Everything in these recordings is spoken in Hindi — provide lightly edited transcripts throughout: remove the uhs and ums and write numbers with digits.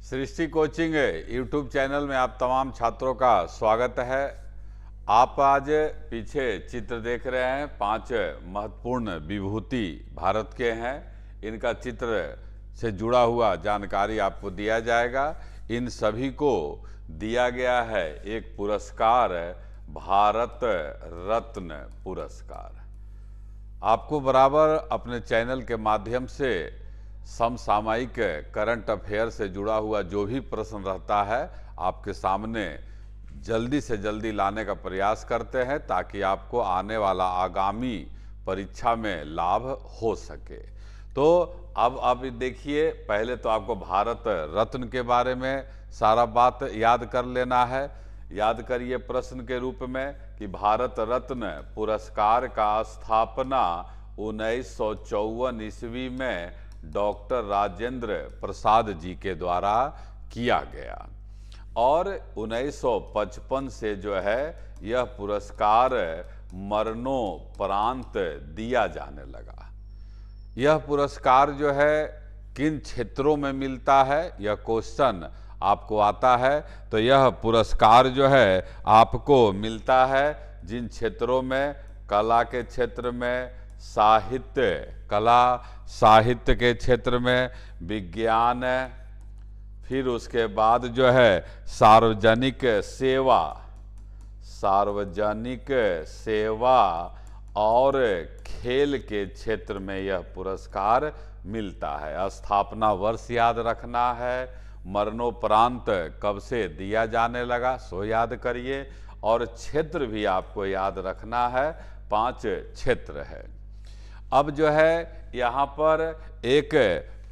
सृष्टि कोचिंग यूट्यूब चैनल में आप तमाम छात्रों का स्वागत है। आप आज पीछे चित्र देख रहे हैं, 5 महत्वपूर्ण विभूति भारत के हैं। इनका चित्र से जुड़ा हुआ जानकारी आपको दिया जाएगा। इन सभी को दिया गया है एक पुरस्कार, भारत रत्न पुरस्कार। आपको बराबर अपने चैनल के माध्यम से समसामयिक करंट अफेयर से जुड़ा हुआ जो भी प्रश्न रहता है आपके सामने जल्दी से जल्दी लाने का प्रयास करते हैं, ताकि आपको आने वाला आगामी परीक्षा में लाभ हो सके। तो अब आप देखिए, पहले तो आपको भारत रत्न के बारे में सारा बात याद कर लेना है। याद करिए प्रश्न के रूप में कि भारत रत्न पुरस्कार का स्थापना 1954 ईस्वी में डॉक्टर राजेंद्र प्रसाद जी के द्वारा किया गया और 1955 से जो है यह पुरस्कार मरणोपरांत दिया जाने लगा। यह पुरस्कार जो है किन क्षेत्रों में मिलता है, यह क्वेश्चन आपको आता है। तो यह पुरस्कार जो है आपको मिलता है जिन क्षेत्रों में कला के क्षेत्र में, साहित्य, कला साहित्य के क्षेत्र में, विज्ञान, फिर उसके बाद जो है सार्वजनिक सेवा और खेल के क्षेत्र में यह पुरस्कार मिलता है। स्थापना वर्ष याद रखना है, मरणोपरांत कब से दिया जाने लगा सो याद करिए, और क्षेत्र भी आपको याद रखना है। 5 क्षेत्र है। अब जो है यहाँ पर एक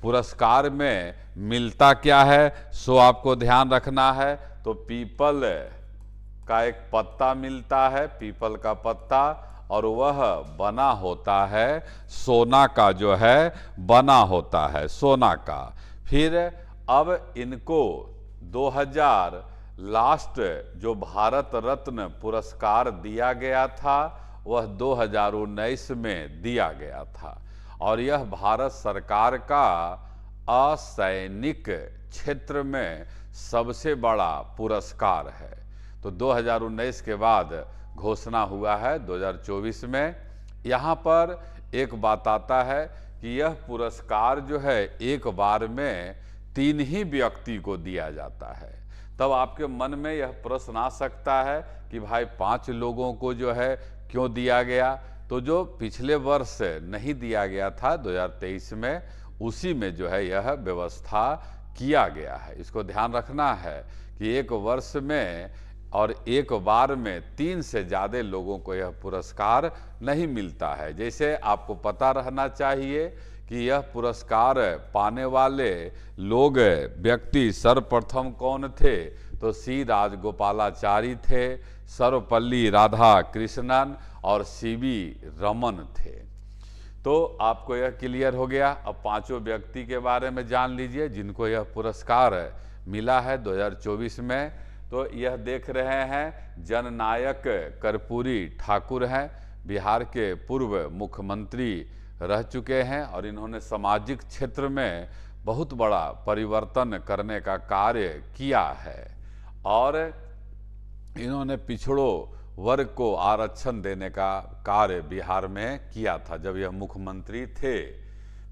पुरस्कार में मिलता क्या है सो आपको ध्यान रखना है। तो पीपल का एक पत्ता मिलता है, पीपल का पत्ता, और वह बना होता है सोना का, जो है बना होता है सोना का। फिर अब इनको 2000 लास्ट जो भारत रत्न पुरस्कार दिया गया था वह 2019 में दिया गया था, और यह भारत सरकार का असैनिक क्षेत्र में सबसे बड़ा पुरस्कार है। तो 2019 के बाद घोषणा हुआ है 2024 में। यहाँ पर एक बात आता है कि यह पुरस्कार जो है एक बार में 3 ही व्यक्ति को दिया जाता है। तब आपके मन में यह प्रश्न आ सकता है कि भाई 5 लोगों को जो है क्यों दिया गया। तो जो पिछले वर्ष नहीं दिया गया था 2023 में, उसी में जो है यह व्यवस्था किया गया है। इसको ध्यान रखना है कि एक वर्ष में और एक बार में 3 से ज़्यादा लोगों को यह पुरस्कार नहीं मिलता है। जैसे आपको पता रहना चाहिए कि यह पुरस्कार पाने वाले लोग व्यक्ति सर्वप्रथम कौन थे, तो सी राजगोपालाचारी थे, सर्वपल्ली राधाकृष्णन और सीवी रमन थे। तो आपको यह क्लियर हो गया। अब 5 व्यक्ति के बारे में जान लीजिए जिनको यह पुरस्कार मिला है 2024 में। तो यह देख रहे हैं जननायक कर्पूरी ठाकुर हैं, बिहार के पूर्व मुख्यमंत्री रह चुके हैं, और इन्होंने सामाजिक क्षेत्र में बहुत बड़ा परिवर्तन करने का कार्य किया है, और इन्होंने पिछड़ों वर्ग को आरक्षण देने का कार्य बिहार में किया था जब यह मुख्यमंत्री थे।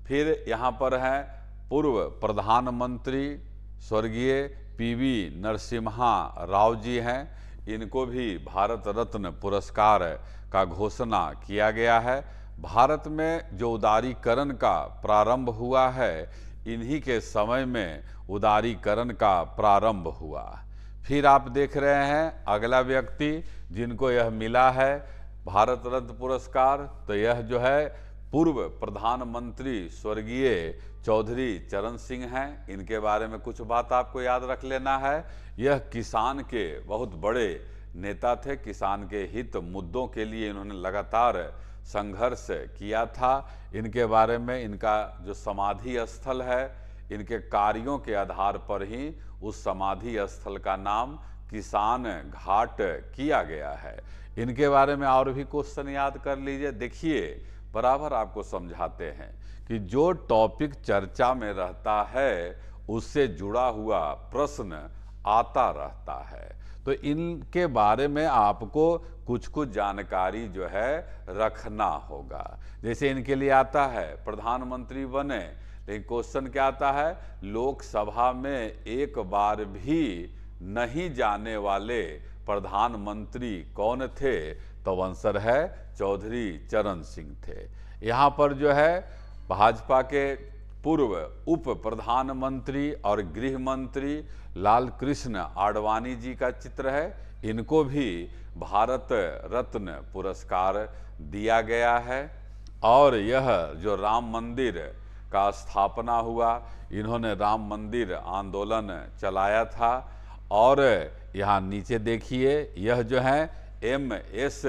फिर यहाँ पर हैं पूर्व प्रधानमंत्री स्वर्गीय पीवी नरसिम्हा राव जी हैं। इनको भी भारत रत्न पुरस्कार का घोषणा किया गया है। भारत में जो उदारीकरण का प्रारंभ हुआ है, इन्हीं के समय में उदारीकरण का प्रारंभ हुआ। फिर आप देख रहे हैं अगला व्यक्ति जिनको यह मिला है भारत रत्न पुरस्कार, तो यह जो है पूर्व प्रधानमंत्री स्वर्गीय चौधरी चरण सिंह हैं। इनके बारे में कुछ बात आपको याद रख लेना है। यह किसान के बहुत बड़े नेता थे, किसान के हित मुद्दों के लिए इन्होंने लगातार संघर्ष किया था। इनके बारे में, इनका जो समाधि स्थल है, इनके कार्यों के आधार पर ही उस समाधि स्थल का नाम किसान घाट किया गया है। इनके बारे में और भी क्वेश्चन याद कर लीजिए। देखिए, बराबर आपको समझाते हैं कि जो टॉपिक चर्चा में रहता है उससे जुड़ा हुआ प्रश्न आता रहता है। तो इनके बारे में आपको कुछ कुछ जानकारी जो है रखना होगा। जैसे इनके लिए आता है प्रधानमंत्री बने, लेकिन क्वेश्चन क्या आता है, लोकसभा में एक बार भी नहीं जाने वाले प्रधानमंत्री कौन थे? तो आंसर है चौधरी चरण सिंह थे। यहाँ पर जो है भाजपा के पूर्व उप प्रधानमंत्री और गृह मंत्री लाल कृष्ण आडवाणी जी का चित्र है। इनको भी भारत रत्न पुरस्कार दिया गया है। और यह जो राम मंदिर का स्थापना हुआ, इन्होंने राम मंदिर आंदोलन चलाया था। और यहाँ नीचे देखिए, यह जो है MS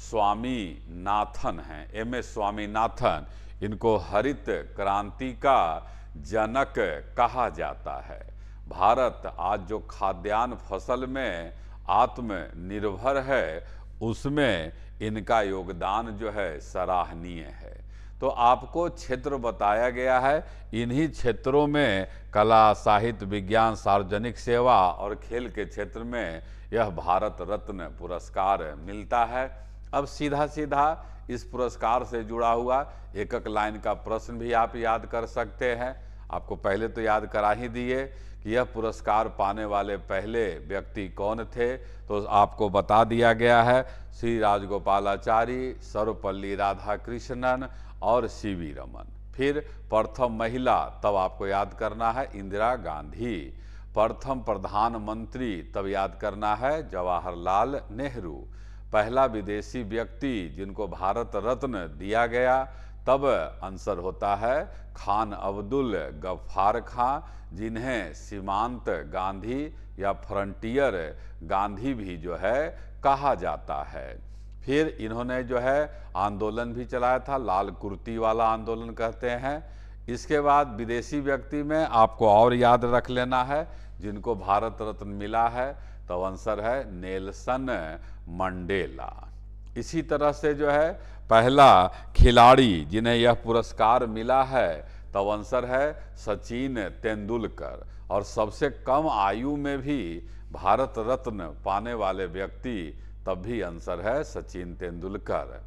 स्वामीनाथन हैं। MS स्वामीनाथन, इनको हरित क्रांति का जनक कहा जाता है। भारत आज जो खाद्यान्न फसल में आत्मनिर्भर है, उसमें इनका योगदान जो है सराहनीय है। तो आपको क्षेत्र बताया गया है, इन्हीं क्षेत्रों में कला, साहित्य, विज्ञान, सार्वजनिक सेवा और खेल के क्षेत्र में यह भारत रत्न पुरस्कार मिलता है। अब सीधा सीधा इस पुरस्कार से जुड़ा हुआ एक एक लाइन का प्रश्न भी आप याद कर सकते हैं। आपको पहले तो याद करा ही दिए कि यह पुरस्कार पाने वाले पहले व्यक्ति कौन थे, तो आपको बता दिया गया है श्री राजगोपालाचारी, सर्वपल्ली राधाकृष्णन और CV रमन। फिर प्रथम महिला, तब आपको याद करना है इंदिरा गांधी। प्रथम प्रधानमंत्री, तब याद करना है जवाहरलाल नेहरू। पहला विदेशी व्यक्ति जिनको भारत रत्न दिया गया, तब आंसर होता है खान अब्दुल गफ्फार खां, जिन्हें सीमांत गांधी या फ्रंटियर गांधी भी जो है कहा जाता है। फिर इन्होंने जो है आंदोलन भी चलाया था, लाल कुर्ती वाला आंदोलन कहते हैं। इसके बाद विदेशी व्यक्ति में आपको और याद रख लेना है जिनको भारत रत्न मिला है, तो आंसर है नेल्सन मंडेला। इसी तरह से जो है पहला खिलाड़ी जिन्हें यह पुरस्कार मिला है, तो आंसर है सचिन तेंदुलकर। और सबसे कम आयु में भी भारत रत्न पाने वाले व्यक्ति, तब भी आंसर है सचिन तेंदुलकर।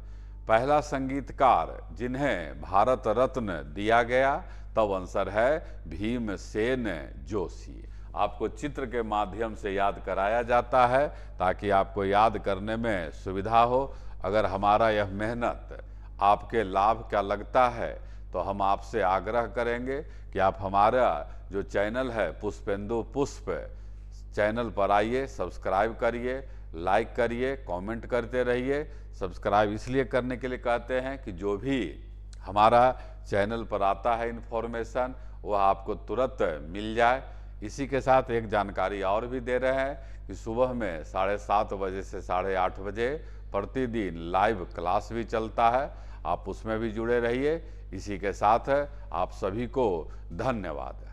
पहला संगीतकार जिन्हें भारत रत्न दिया गया, तब आंसर है भीमसेन जोशी। आपको चित्र के माध्यम से याद कराया जाता है ताकि आपको याद करने में सुविधा हो। अगर हमारा यह मेहनत आपके लाभ का लगता है, तो हम आपसे आग्रह करेंगे कि आप हमारा जो चैनल है पुष्पेंदु पुष्प चैनल पर आइए, सब्सक्राइब करिए, लाइक करिए, कमेंट करते रहिए। सब्सक्राइब इसलिए करने के लिए कहते हैं कि जो भी हमारा चैनल पर आता है इन्फॉर्मेशन, वह आपको तुरंत मिल जाए। इसी के साथ एक जानकारी और भी दे रहे हैं कि सुबह में 7:30 बजे से 8:30 बजे प्रतिदिन लाइव क्लास भी चलता है, आप उसमें भी जुड़े रहिए। इसी के साथ आप सभी को धन्यवाद।